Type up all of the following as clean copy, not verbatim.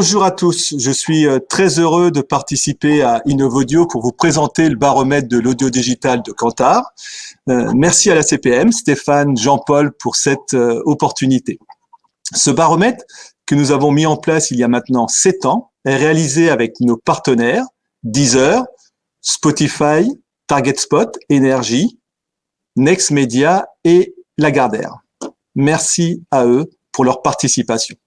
Bonjour à tous, je suis très heureux de participer à InnovAudio pour vous présenter le baromètre de l'audio digital de Kantar. Merci à la CPM, Stéphane, Jean-Paul pour cette opportunité. Ce baromètre que nous avons mis en place il y a maintenant 7 ans est réalisé avec nos partenaires Deezer, Spotify, TargetSpot, Énergie, Next Media et Lagardère. Merci à eux pour leur participation.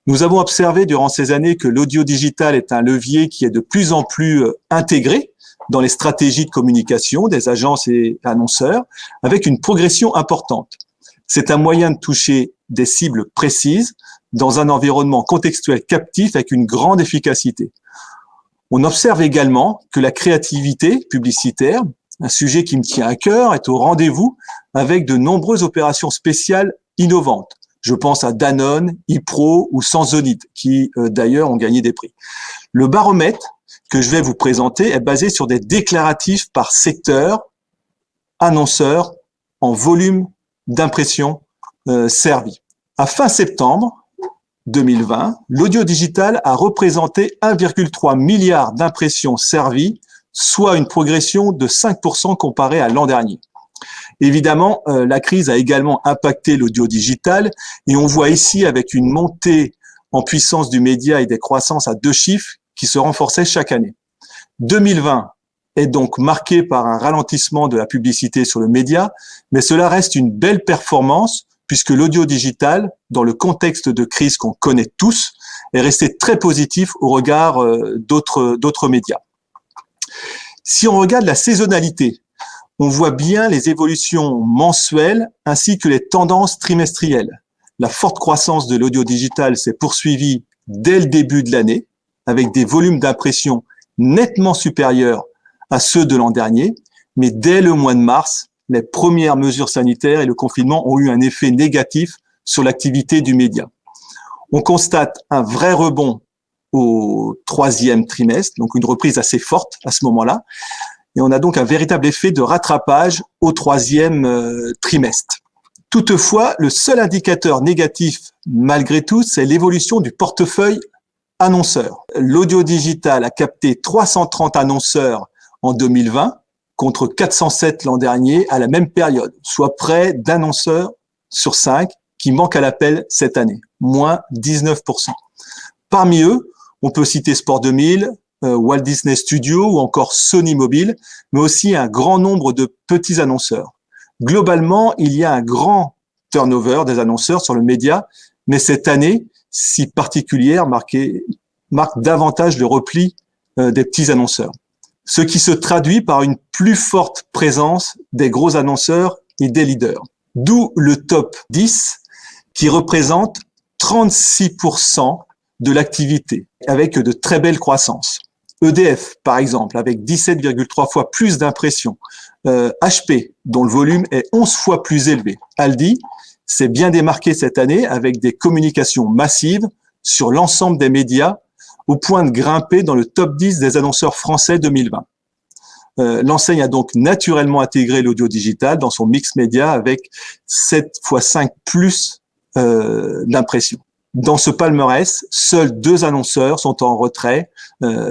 Nous avons observé durant ces années que l'audio digital est un levier qui est de plus en plus intégré dans les stratégies de communication des agences et annonceurs, avec une progression importante. C'est un moyen de toucher des cibles précises dans un environnement contextuel captif avec une grande efficacité. On observe également que la créativité publicitaire, un sujet qui me tient à cœur, est au rendez-vous avec de nombreuses opérations spéciales innovantes. Je pense à Danone, Ipro ou Sansonite, qui d'ailleurs ont gagné des prix. Le baromètre que je vais vous présenter est basé sur des déclaratifs par secteur, annonceur, en volume d'impression servi. À fin septembre 2020, l'audio digital a représenté 1,3 milliard d'impressions servies, soit une progression de 5% comparée à l'an dernier. Évidemment, la crise a également impacté l'audio digital et on voit ici avec une montée en puissance du média et des croissances à 2 chiffres qui se renforçaient chaque année. 2020 est donc marqué par un ralentissement de la publicité sur le média, mais cela reste une belle performance puisque l'audio digital, dans le contexte de crise qu'on connaît tous, est resté très positif au regard d'autres médias. Si on regarde la saisonnalité, on voit bien les évolutions mensuelles ainsi que les tendances trimestrielles. La forte croissance de l'audio digital s'est poursuivie dès le début de l'année, avec des volumes d'impression nettement supérieurs à ceux de l'an dernier, mais dès le mois de mars, les premières mesures sanitaires et le confinement ont eu un effet négatif sur l'activité du média. On constate un vrai rebond au 3e trimestre, donc une reprise assez forte à ce moment-là, et on a donc un véritable effet de rattrapage au 3e trimestre. Toutefois, le seul indicateur négatif, malgré tout, c'est l'évolution du portefeuille annonceur. L'audio digital a capté 330 annonceurs en 2020 contre 407 l'an dernier à la même période, soit près d'annonceurs sur 5 qui manquent à l'appel cette année, moins 19%. Parmi eux, on peut citer Sport 2000, Walt Disney Studios ou encore Sony Mobile, mais aussi un grand nombre de petits annonceurs. Globalement, il y a un grand turnover des annonceurs sur le média, mais cette année, si particulière, marque davantage le repli des petits annonceurs. Ce qui se traduit par une plus forte présence des gros annonceurs et des leaders. D'où le top 10 qui représente 36% de l'activité, avec de très belles croissances. EDF, par exemple, avec 17,3 fois plus d'impressions. HP, dont le volume est 11 fois plus élevé. Aldi s'est bien démarqué cette année avec des communications massives sur l'ensemble des médias, au point de grimper dans le top 10 des annonceurs français 2020. L'enseigne a donc naturellement intégré l'audio digital dans son mix média avec 7 fois 5 plus d'impressions. Dans ce palmarès, seuls 2 annonceurs sont en retrait,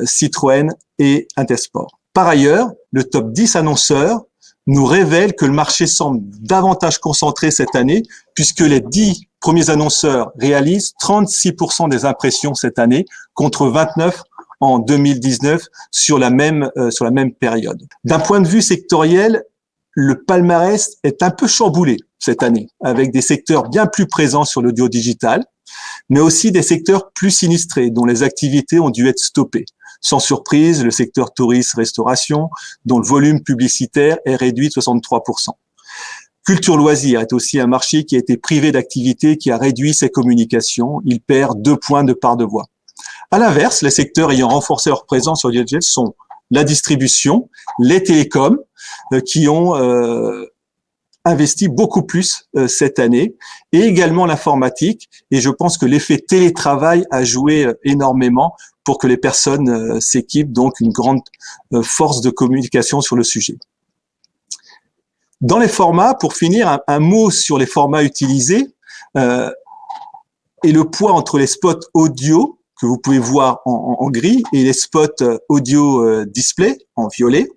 Citroën et Intersport. Par ailleurs, le top 10 annonceurs nous révèle que le marché semble davantage concentré cette année, puisque les 10 premiers annonceurs réalisent 36% des impressions cette année, contre 29 en 2019 sur la même période. D'un point de vue sectoriel, le palmarès est un peu chamboulé cette année, avec des secteurs bien plus présents sur l'audio digital, mais aussi des secteurs plus sinistrés, dont les activités ont dû être stoppées. Sans surprise, le secteur tourisme-restauration, dont le volume publicitaire est réduit de 63%. Culture-loisirs est aussi un marché qui a été privé d'activité, qui a réduit ses communications. Il perd 2 points de part de voix. À l'inverse, les secteurs ayant renforcé leur présence sur l'audio digital sont la distribution, les télécoms, qui ont investi beaucoup plus cette année, et également l'informatique. Et je pense que l'effet télétravail a joué énormément pour que les personnes s'équipent, donc une grande force de communication sur le sujet. Dans les formats, pour finir, un mot sur les formats utilisés et le poids entre les spots audio que vous pouvez voir en gris et les spots audio display en violet.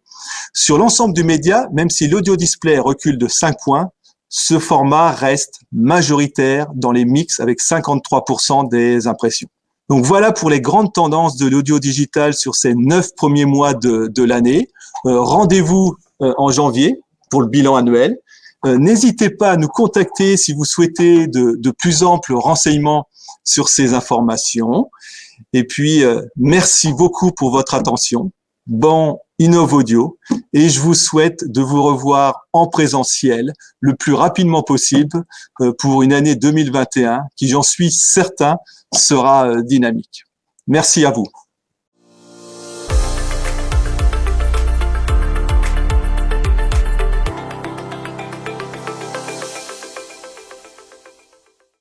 Sur l'ensemble du média, même si l'audio display recule de 5 points, ce format reste majoritaire dans les mix avec 53% des impressions. Donc voilà pour les grandes tendances de l'audio digital sur ces 9 premiers mois de l'année. Rendez-vous en janvier pour le bilan annuel. N'hésitez pas à nous contacter si vous souhaitez de plus amples renseignements sur ces informations. Et puis, merci beaucoup pour votre attention. Bon InnovAudio, et je vous souhaite de vous revoir en présentiel le plus rapidement possible pour une année 2021 qui, j'en suis certain, sera dynamique. Merci à vous.